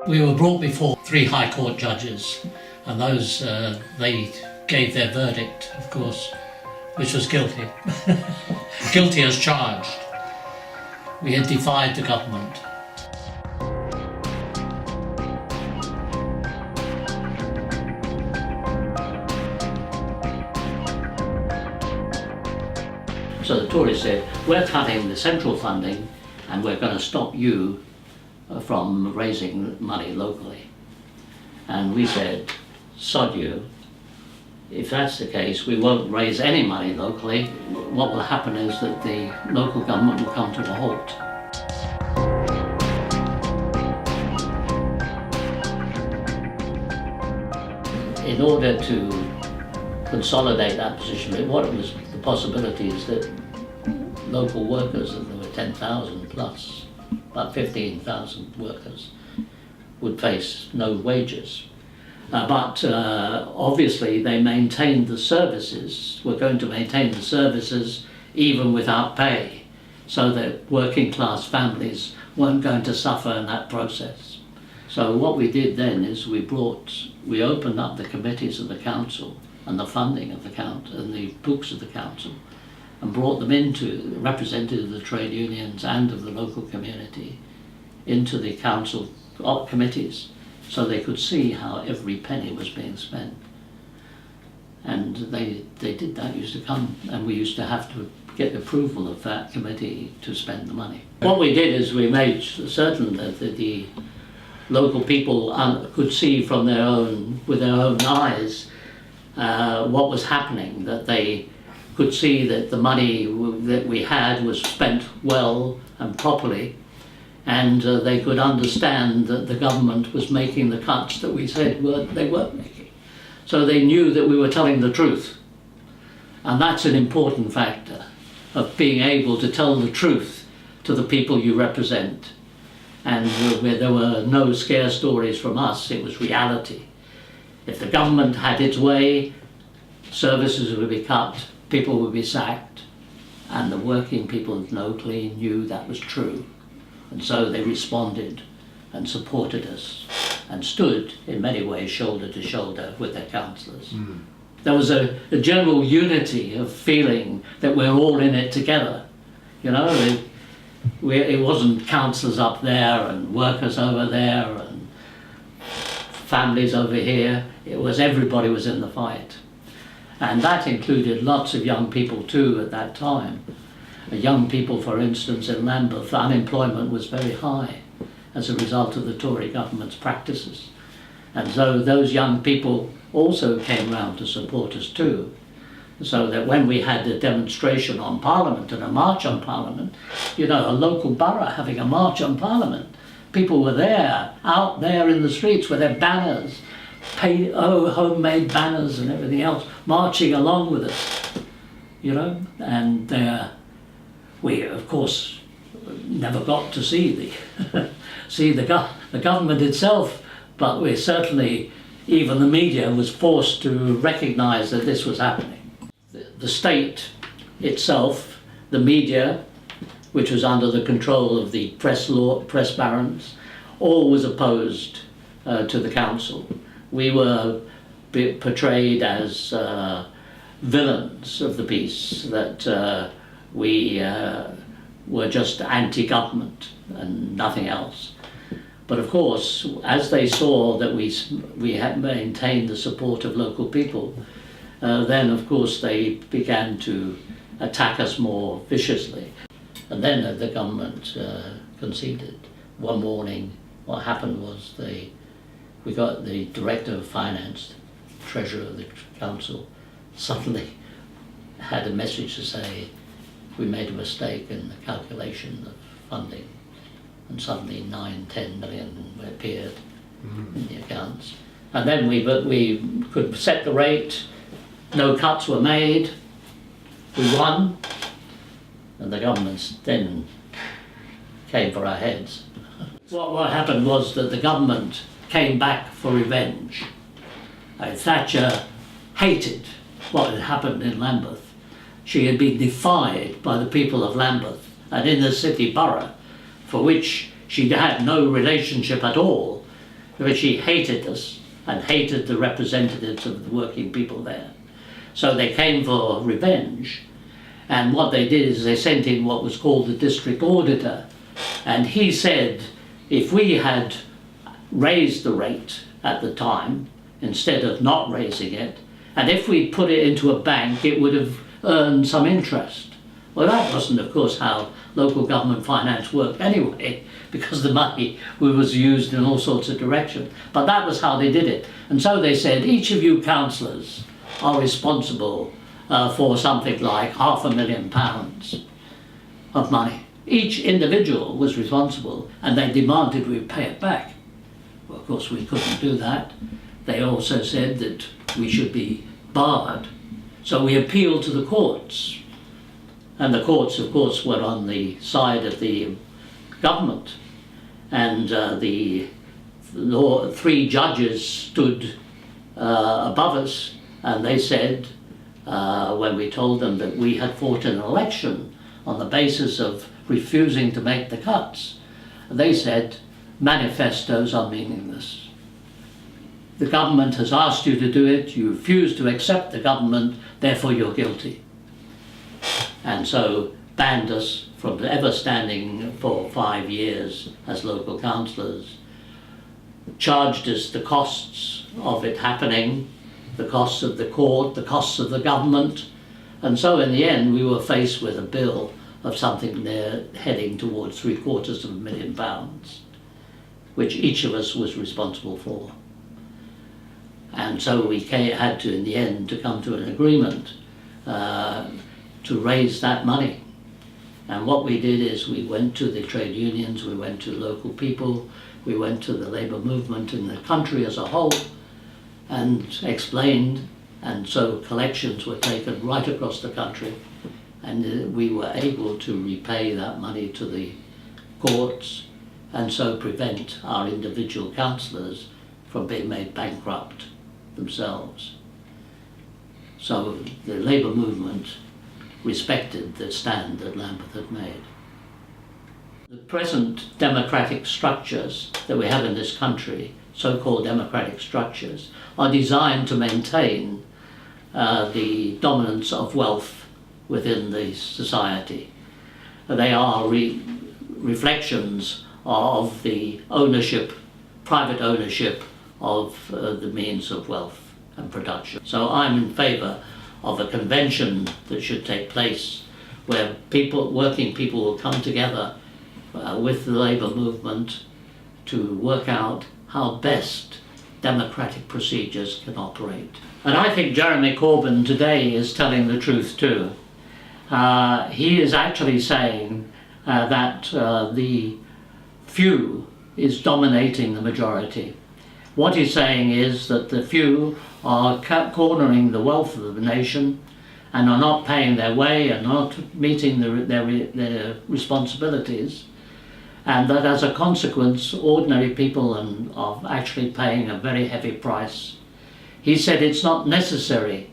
We were brought before 3 High Court judges, and those, they gave their verdict, of course, which was guilty. Guilty as charged. We had defied the government. So the Tories said, we're cutting the central funding and we're going to stop you from raising money locally. And we said, sod you. If that's the case, we won't raise any money locally. What will happen is that the local government will come to a halt. In order to consolidate that position, what was the possibility is that local workers, and there were 10,000 plus, about 15,000 workers, would face no wages. But obviously they maintained the services, were going to maintain the services even without pay, so that working class families weren't going to suffer in that process. So what we did then is we opened up the committees of the council and the funding of the council and the books of the council, and brought them into representatives of the trade unions and of the local community into the council committees, so they could see how every penny was being spent. And they did that, used to come, and we used to have to get approval of that committee to spend the money. What we did is we made certain that the local people could see from with their own eyes what was happening, that they could see that the money that we had was spent well and properly, and they could understand that the government was making the cuts that we said they weren't making. So they knew that we were telling the truth. And that's an important factor of being able to tell the truth to the people you represent. And where there were no scare stories from us, it was reality. If the government had its way, services would be cut, people would be sacked, and the working people of Nokley knew that was true. And so they responded and supported us and stood in many ways shoulder to shoulder with their councillors. There was a general unity of feeling that we're all in it together. You know, it wasn't councillors up there and workers over there and families over here. It was everybody was in the fight. And that included lots of young people too at that time. Young people, for instance, in Lambeth, unemployment was very high as a result of the Tory government's practices. And so those young people also came round to support us too. So that when we had a demonstration on Parliament and a march on Parliament, you know, a local borough having a march on Parliament, people were there, out there in the streets with their banners, homemade banners and everything else, marching along with us, you know. And we, of course, never got to see the government itself, but we certainly, even the media was forced to recognise that this was happening. The state itself, the media, which was under the control of the press barons, all was opposed to the council. We were portrayed as villains of the peace, that we were just anti-government and nothing else. But of course, as they saw that we had maintained the support of local people, then of course they began to attack us more viciously. And then the government conceded. One morning, what happened was we got the Director of Finance, Treasurer of the Council, suddenly had a message to say we made a mistake in the calculation of funding, and suddenly 9–10 million appeared in the accounts. And then we could set the rate, no cuts were made, we won, and the government then came for our heads. What happened was that the government came back for revenge. Thatcher hated what had happened in Lambeth. She had been defied by the people of Lambeth and in the city borough, for which she had no relationship at all, because she hated us and hated the representatives of the working people there. So they came for revenge, and what they did is they sent in what was called the district auditor, and he said if we had raised the rate at the time instead of not raising it, and if we put it into a bank it would have earned some interest. Well, that wasn't of course how local government finance worked anyway, because the money was used in all sorts of directions. But that was how they did it. And so they said, each of you councillors are responsible for something like £500,000 of money. Each individual was responsible, and they demanded we pay it back. Well, of course we couldn't do that. They also said that we should be barred. So we appealed to the courts. And the courts, of course, were on the side of the government. And the three judges stood above us, and they said, when we told them that we had fought an election on the basis of refusing to make the cuts, they said, manifestos are meaningless. The government has asked you to do it, you refuse to accept the government, therefore you're guilty. And so banned us from ever standing for 5 years as local councillors, charged us the costs of it happening, the costs of the court, the costs of the government, and so in the end we were faced with a bill of something there heading towards £750,000, which each of us was responsible for. And so we had to, in the end, to come to an agreement to raise that money. And what we did is we went to the trade unions, we went to local people, we went to the labour movement in the country as a whole and explained, and so collections were taken right across the country, and we were able to repay that money to the courts and so prevent our individual councillors from being made bankrupt themselves. So the labour movement respected the stand that Lambeth had made. The present democratic structures that we have in this country, so-called democratic structures, are designed to maintain the dominance of wealth within the society. They are reflections of the ownership, private ownership of the means of wealth and production. So I'm in favour of a convention that should take place where working people will come together with the labour movement to work out how best democratic procedures can operate. And I think Jeremy Corbyn today is telling the truth too. He is actually saying that the few is dominating the majority. What he's saying is that the few are cornering the wealth of the nation and are not paying their way and not meeting their responsibilities, and that as a consequence ordinary people are actually paying a very heavy price. He said it's not necessary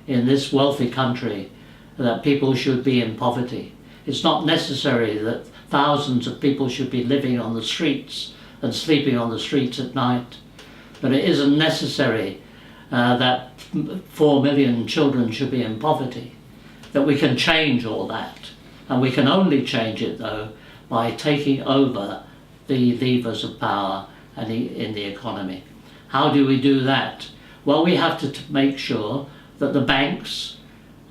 in this wealthy country that people should be in poverty. It's not necessary that thousands of people should be living on the streets and sleeping on the streets at night. But it isn't necessary that 4 million children should be in poverty. That we can change all that. And we can only change it, though, by taking over the levers of power in the economy. How do we do that? Well, we have to make sure that the banks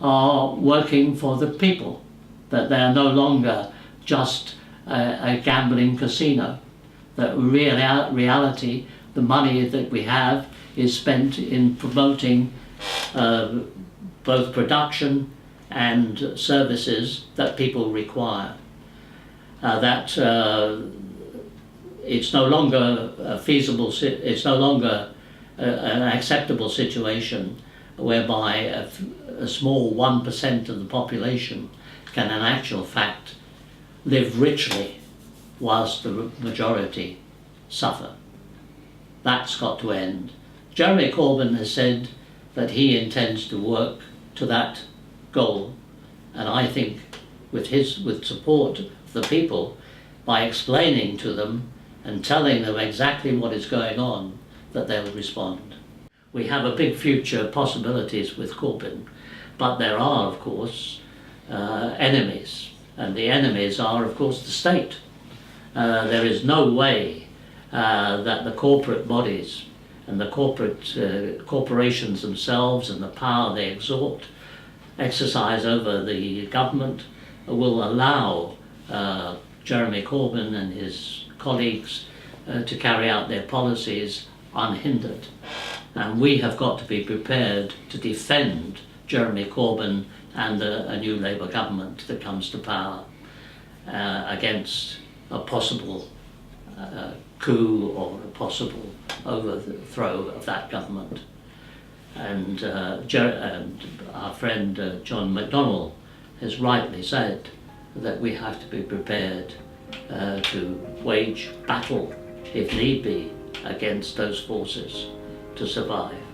are working for the people, that they are no longer just a gambling casino, that in reality the money that we have is spent in promoting both production and services that people require. That it's no longer feasible, it's no longer an acceptable situation whereby a small 1% of the population can in actual fact live richly whilst the majority suffer. That's got to end. Jeremy Corbyn has said that he intends to work to that goal, and I think with support of the people, by explaining to them and telling them exactly what is going on, that they'll respond. We have a big future possibilities with Corbyn, but there are, of course, enemies, and the enemies are, of course, the state. There is no way that the corporate bodies and the corporations themselves and the power they exercise over the government will allow Jeremy Corbyn and his colleagues to carry out their policies unhindered. And we have got to be prepared to defend Jeremy Corbyn and a new Labour government that comes to power against a possible coup or a possible overthrow of that government. And our friend John McDonnell has rightly said that we have to be prepared to wage battle, if need be, against those forces to survive.